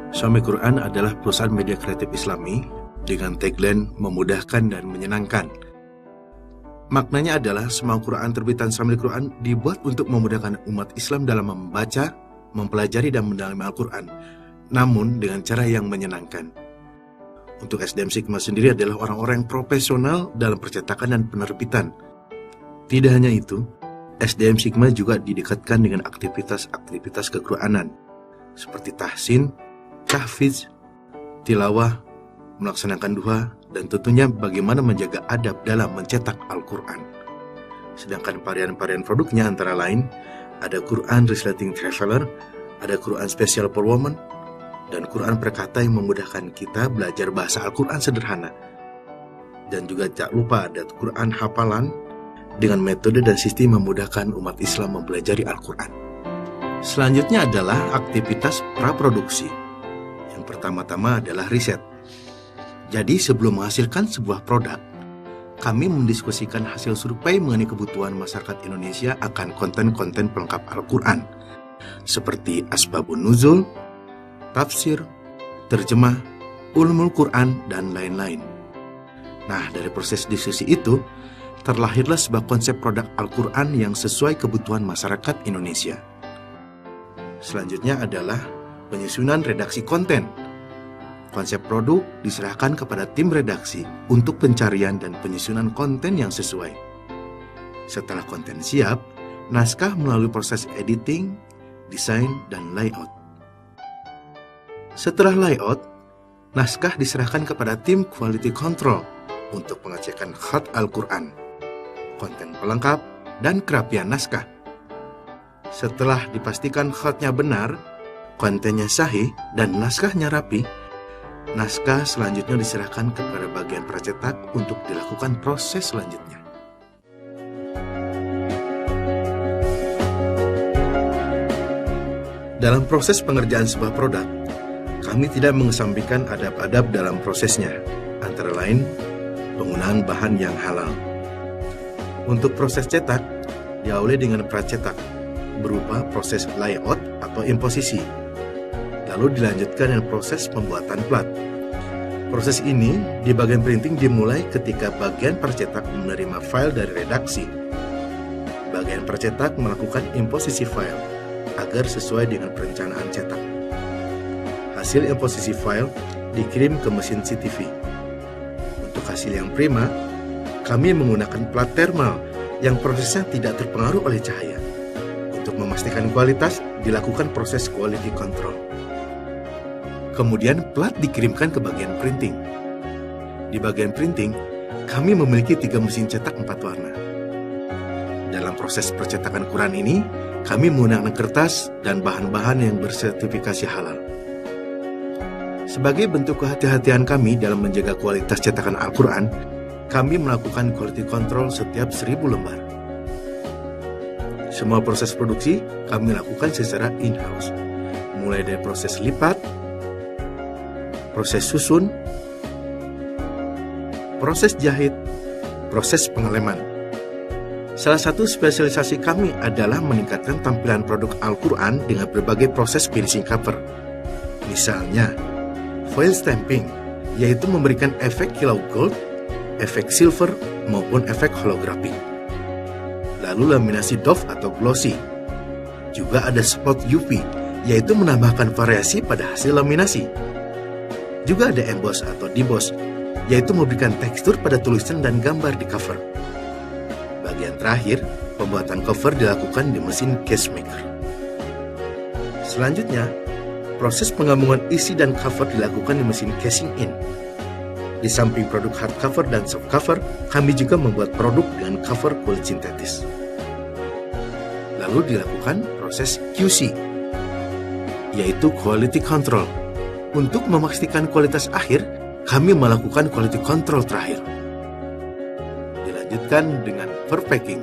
Suami Quran adalah perusahaan media kreatif Islami dengan tagline memudahkan dan menyenangkan. Maknanya adalah semua Quran terbitan Suami Quran dibuat untuk memudahkan umat Islam dalam membaca, mempelajari dan mendalami Al-Quran, namun dengan cara yang menyenangkan. Untuk SDM Sigma sendiri adalah orang-orang yang profesional dalam percetakan dan penerbitan. Tidak hanya itu, SDM Sigma juga didekatkan dengan aktivitas-aktivitas kequranan seperti tahsin, tahfiz, tilawah, melaksanakan duha, dan tentunya bagaimana menjaga adab dalam mencetak Al-Quran. Sedangkan varian-varian produknya antara lain ada Quran Translating Traveler, ada Quran Special for Women, dan Quran perkata yang memudahkan kita belajar bahasa Al-Quran sederhana. Dan juga tak lupa ada Quran hafalan dengan metode dan sistem memudahkan umat Islam mempelajari Al-Quran. Selanjutnya adalah aktivitas praproduksi. Yang pertama-tama adalah riset. Jadi sebelum menghasilkan sebuah produk, kami mendiskusikan hasil survei mengenai kebutuhan masyarakat Indonesia akan konten-konten pelengkap Al-Quran, seperti Asbabun Nuzul, tafsir, terjemah, ulumul Quran, dan lain-lain. Nah, dari proses diskusi itu, terlahirlah sebuah konsep produk Al-Quran yang sesuai kebutuhan masyarakat Indonesia. Selanjutnya adalah penyusunan redaksi konten. Konsep produk diserahkan kepada tim redaksi untuk pencarian dan penyusunan konten yang sesuai. Setelah konten siap, naskah melalui proses editing, desain, dan layout. Setelah layout, naskah diserahkan kepada tim quality control untuk pengecekan khat Al-Quran, konten pelengkap, dan kerapian naskah. Setelah dipastikan khatnya benar, kontennya sahih, dan naskahnya rapi, naskah selanjutnya diserahkan kepada bagian pracetak untuk dilakukan proses selanjutnya. Dalam proses pengerjaan sebuah produk, kami tidak mengesampingkan adab-adab dalam prosesnya, antara lain penggunaan bahan yang halal. Untuk proses cetak, diawali dengan pracetak, berupa proses layout atau imposisi. Lalu dilanjutkan dengan proses pembuatan plat. Proses ini di bagian printing dimulai ketika bagian percetak menerima file dari redaksi. Bagian percetak melakukan imposisi file agar sesuai dengan perencanaan cetak. Hasil imposisi file dikirim ke mesin CTV. Untuk hasil yang prima, kami menggunakan plat thermal yang prosesnya tidak terpengaruh oleh cahaya. Untuk memastikan kualitas, dilakukan proses quality control. Kemudian plat dikirimkan ke bagian printing. Di bagian printing, kami memiliki 3 mesin cetak 4 warna. Dalam proses percetakan Quran ini, kami menggunakan kertas dan bahan-bahan yang bersertifikasi halal. Sebagai bentuk kehati-hatian kami dalam menjaga kualitas cetakan Al-Quran, kami melakukan quality control setiap 1000 lembar. Semua proses produksi kami lakukan secara in-house, mulai dari proses lipat, proses susun, proses jahit, proses pengeleman. Salah satu spesialisasi kami adalah meningkatkan tampilan produk Al-Quran dengan berbagai proses finishing cover. Misalnya, foil stamping, yaitu memberikan efek kilau gold, efek silver, maupun efek holographic. Lalu laminasi doff atau glossy. Juga ada spot UV, yaitu menambahkan variasi pada hasil laminasi. Juga ada emboss atau deboss, yaitu memberikan tekstur pada tulisan dan gambar di cover. Bagian terakhir, pembuatan cover dilakukan di mesin case maker. Selanjutnya, proses penggabungan isi dan cover dilakukan di mesin casing in. Di samping produk hardcover dan softcover, kami juga membuat produk dengan cover kulit sintetis. Lalu dilakukan proses QC, yaitu quality control. Untuk memastikan kualitas akhir, kami melakukan quality control terakhir. Dilanjutkan dengan verpacking,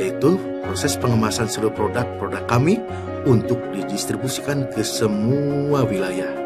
yaitu proses pengemasan seluruh produk-produk kami untuk didistribusikan ke semua wilayah.